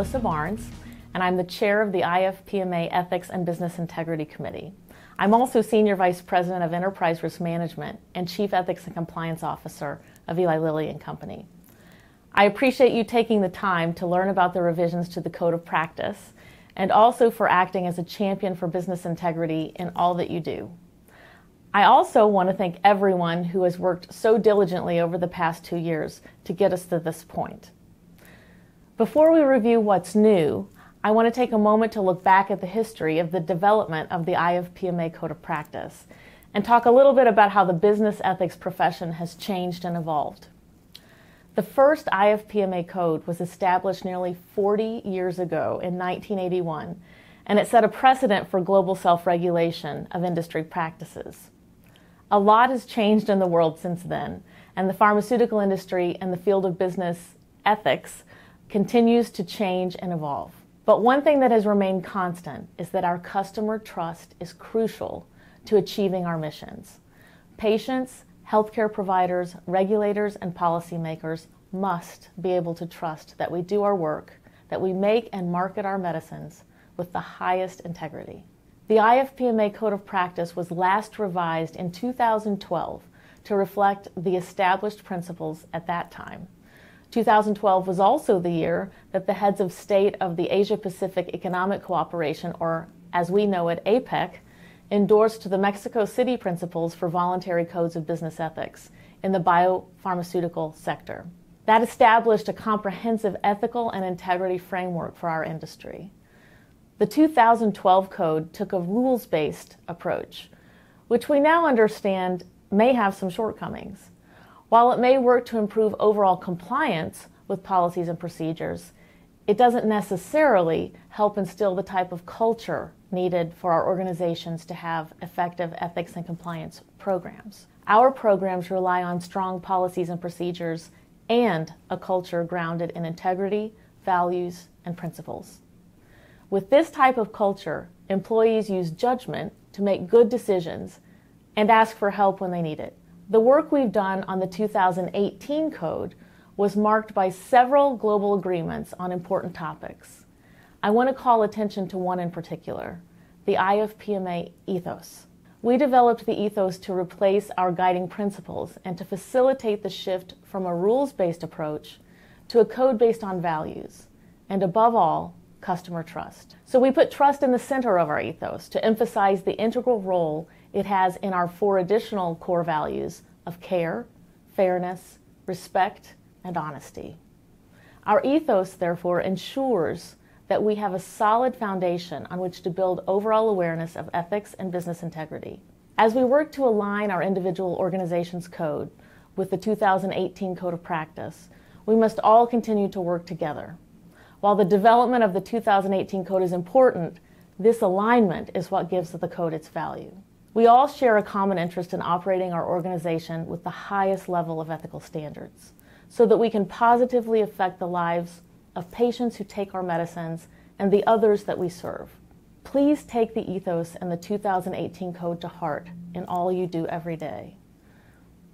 Melissa Barnes, and I'm the chair of the IFPMA Ethics and Business Integrity Committee. I'm also Senior Vice President of Enterprise Risk Management and Chief Ethics and Compliance Officer of Eli Lilly and Company. I appreciate you taking the time to learn about the revisions to the Code of Practice and also for acting as a champion for business integrity in all that you do. I also want to thank everyone who has worked so diligently over the past 2 years to get us to this point. Before we review what's new, I want to take a moment to look back at the history of the development of the IFPMA Code of Practice and talk a little bit about how the business ethics profession has changed and evolved. The first IFPMA Code was established nearly 40 years ago in 1981, and it set a precedent for global self-regulation of industry practices. A lot has changed in the world since then, and the pharmaceutical industry and the field of business ethics continues to change and evolve. But one thing that has remained constant is that our customer trust is crucial to achieving our missions. Patients, healthcare providers, regulators, and policymakers must be able to trust that we do our work, that we make and market our medicines with the highest integrity. The IFPMA Code of Practice was last revised in 2012 to reflect the established principles at that time. 2012 was also the year that the heads of state of the Asia-Pacific Economic Cooperation, or as we know it, APEC, endorsed the Mexico City Principles for Voluntary Codes of Business Ethics in the biopharmaceutical sector. That established a comprehensive ethical and integrity framework for our industry. The 2012 Code took a rules-based approach, which we now understand may have some shortcomings. While it may work to improve overall compliance with policies and procedures, it doesn't necessarily help instill the type of culture needed for our organizations to have effective ethics and compliance programs. Our programs rely on strong policies and procedures and a culture grounded in integrity, values, and principles. With this type of culture, employees use judgment to make good decisions and ask for help when they need it. The work we've done on the 2018 Code was marked by several global agreements on important topics. I want to call attention to one in particular, the IFPMA Ethos. We developed the Ethos to replace our guiding principles and to facilitate the shift from a rules-based approach to a code based on values, and above all, customer trust. So we put trust in the center of our ethos to emphasize the integral role it has in our 4 additional core values of care, fairness, respect, and honesty. Our ethos, therefore, ensures that we have a solid foundation on which to build overall awareness of ethics and business integrity. As we work to align our individual organizations' code with the 2018 Code of Practice, we must all continue to work together. While the development of the 2018 Code is important, this alignment is what gives the code its value. We all share a common interest in operating our organization with the highest level of ethical standards, so that we can positively affect the lives of patients who take our medicines and the others that we serve. Please take the ethos and the 2018 Code to heart in all you do every day.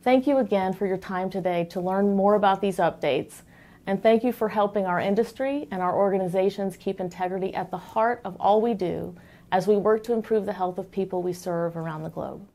Thank you again for your time today to learn more about these updates, and thank you for helping our industry and our organizations keep integrity at the heart of all we do as we work to improve the health of people we serve around the globe.